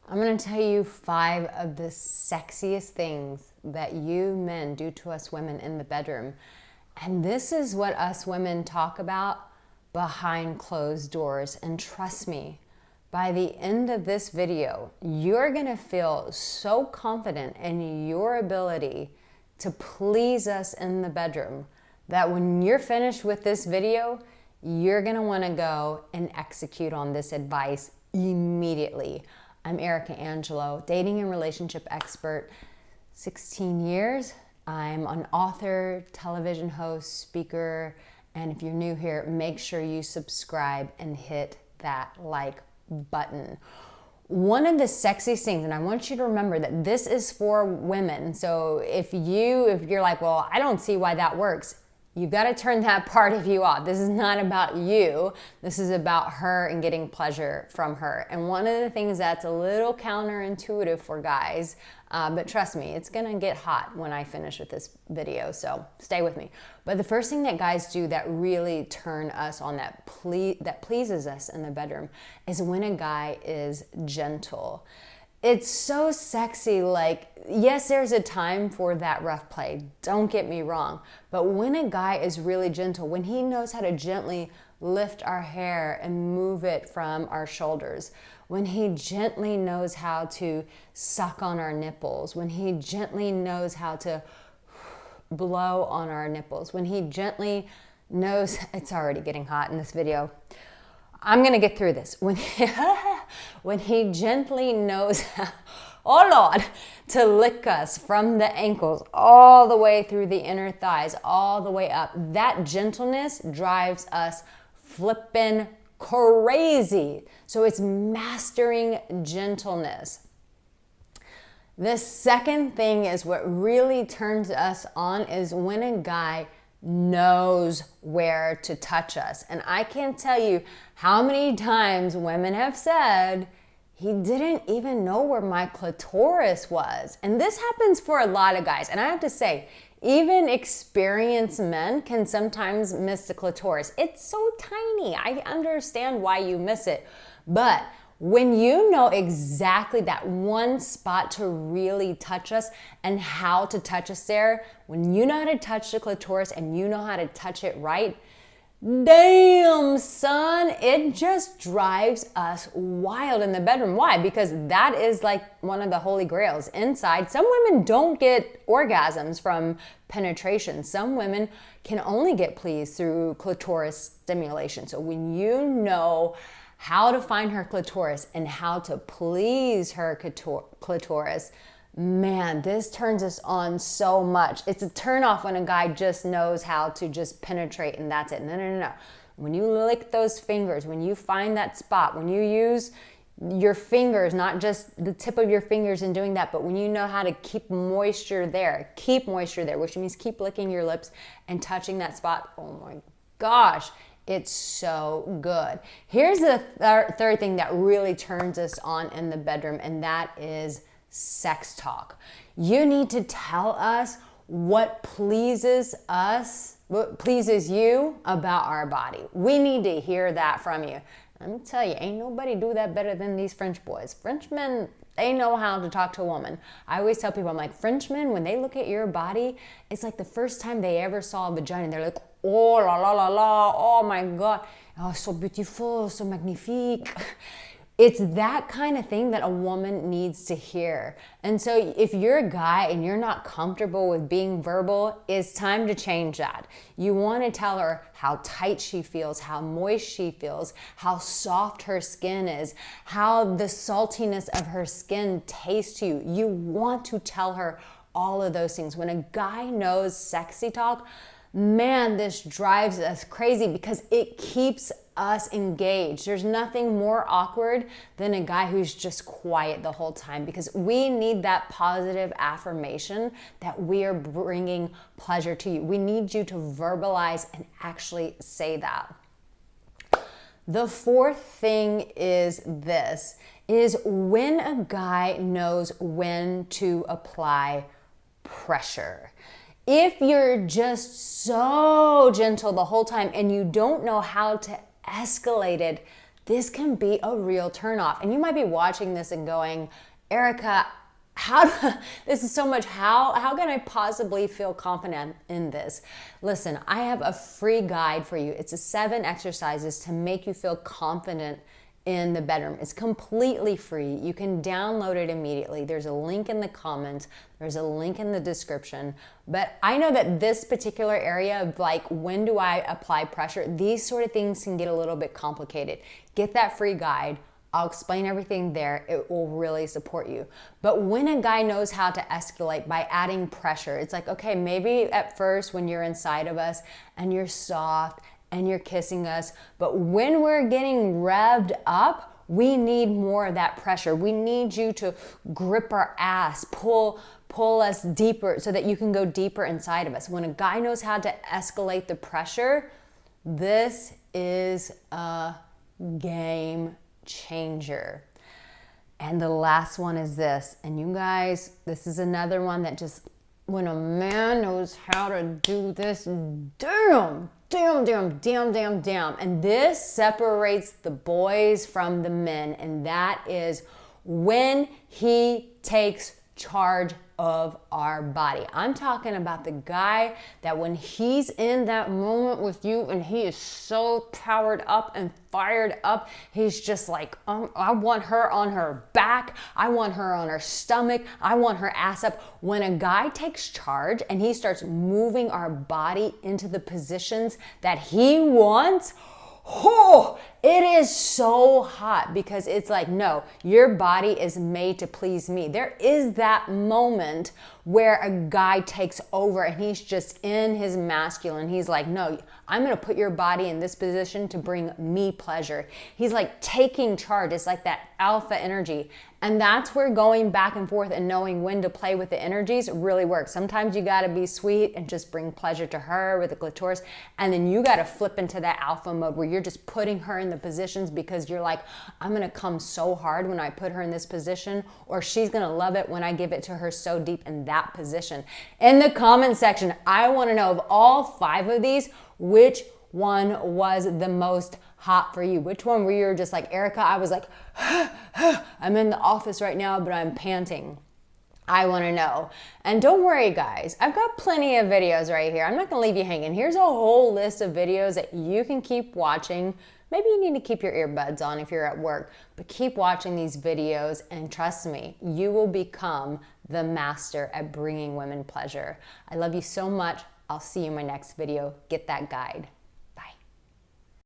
I'm going to tell you 5 of the sexiest things that you men do to us women in the bedroom. And this is what us women talk about behind closed doors. And trust me, by the end of this video, you're going to feel so confident in your ability to please us in the bedroom that when you're finished with this video, you're going to want to go and execute on this advice immediately. I'm Arica Angelo, dating and relationship expert, 16 years. I'm an author, television host, speaker, and if you're new here, make sure you subscribe and hit that like button. One of the sexiest things, and I want you to remember that this is for women. So if you're like, well, I don't see why that works, you've got to turn that part of you off. This is not about you. This is about her and getting pleasure from her. And one of the things that's a little counterintuitive for guys, but trust me, it's going to get hot when I finish with this video, so stay with me. But the first thing that guys do that really turn us on, that pleases us in the bedroom, is when a guy is gentle. It's so sexy. Like, yes, there's a time for that rough play, don't get me wrong, but when a guy is really gentle, when he knows how to gently lift our hair and move it from our shoulders, when he gently knows how to suck on our nipples, when he gently knows how to blow on our nipples, when he gently knows, it's already getting hot in this video, I'm going to get through this. When he gently knows, oh Lord, to lick us from the ankles all the way through the inner thighs, all the way up, that gentleness drives us flippin' crazy. So it's mastering gentleness. The second thing is what really turns us on is when a guy knows where to touch us. And I can't tell you how many times women have said, he didn't even know where my clitoris was. And this happens for a lot of guys. And I have to say, even experienced men can sometimes miss the clitoris. It's so tiny. I understand why you miss it. But when you know exactly that one spot to really touch us and how to touch us there, when you know how to touch the clitoris and you know how to touch it right, damn, son, it just drives us wild in the bedroom. Why? Because that is like one of the holy grails. Inside, some women don't get orgasms from penetration. Some women can only get pleased through clitoris stimulation. So when you know how to find her clitoris and how to please her clitoris, man, this turns us on so much. It's a turn off when a guy just knows how to just penetrate and that's it. No. When you lick those fingers, when you find that spot, when you use your fingers, not just the tip of your fingers in doing that, but when you know how to keep moisture there, which means keep licking your lips and touching that spot, oh my gosh, it's so good. Here's the third thing that really turns us on in the bedroom, and that is sex talk. You need to tell us what pleases us, what pleases you about our body. We need to hear that from you. Let me tell you, ain't nobody do that better than these French boys. French men, they know how to talk to a woman. I always tell people, I'm like, French men, when they look at your body, it's like the first time they ever saw a vagina. They're like, oh la la la la, oh my God, oh so beautiful, so magnifique. It's that kind of thing that a woman needs to hear. And so if you're a guy and you're not comfortable with being verbal, it's time to change that. You want to tell her how tight she feels, how moist she feels, how soft her skin is, how the saltiness of her skin tastes to you. You want to tell her all of those things. When a guy knows sexy talk, man, this drives us crazy because it keeps us engaged. There's nothing more awkward than a guy who's just quiet the whole time, because we need that positive affirmation that we are bringing pleasure to you. We need you to verbalize and actually say that. The fourth thing is this, is when a guy knows when to apply pressure. If you're just so gentle the whole time and you don't know how to escalate it, this can be a real turnoff. And you might be watching this and going, Arica, this is so much, how can I possibly feel confident in this? Listen, I have a free guide for you. It's 7 exercises to make you feel confident in the bedroom. It's completely free. You can download it immediately. There's a link in the comments. There's a link in the description. But I know that this particular area of like, when do I apply pressure? These sort of things can get a little bit complicated. Get that free guide. I'll explain everything there. It will really support you. But when a guy knows how to escalate by adding pressure, it's like, okay, maybe at first when you're inside of us and you're soft and you're kissing us, but when we're getting revved up, we need more of that pressure. We need you to grip our ass, pull us deeper so that you can go deeper inside of us. When a guy knows how to escalate the pressure, this is a game changer. And the last one is this. And you guys, this is another one that just, when a man knows how to do this, damn. And this separates the boys from the men. And that is when he takes charge of our body. I'm talking about the guy that when he's in that moment with you and he is so powered up and fired up, he's just like, I want her on her back. I want her on her stomach. I want her ass up. When a guy takes charge and he starts moving our body into the positions that he wants, oh, it is so hot, because it's like, no, your body is made to please me. There is that moment where a guy takes over and he's just in his masculine. He's like, no, I'm going to put your body in this position to bring me pleasure. He's like taking charge. It's like that alpha energy. And that's where going back and forth and knowing when to play with the energies really works. Sometimes you got to be sweet and just bring pleasure to her with the clitoris. And then you got to flip into that alpha mode where you're just putting her in the positions because you're like, I'm going to come so hard when I put her in this position, or she's going to love it when I give it to her so deep in that position. In the comment section, I want to know, of all 5 of these, which one was the most hot for you? Which one were you just like, Arica, I was like, I'm in the office right now, but I'm panting. I want to know. And don't worry, guys, I've got plenty of videos right here. I'm not going to leave you hanging. Here's a whole list of videos that you can keep watching. Maybe you need to keep your earbuds on if you're at work, but keep watching these videos, and trust me, you will become the master at bringing women pleasure. I love you so much. I'll see you in my next video. Get that guide.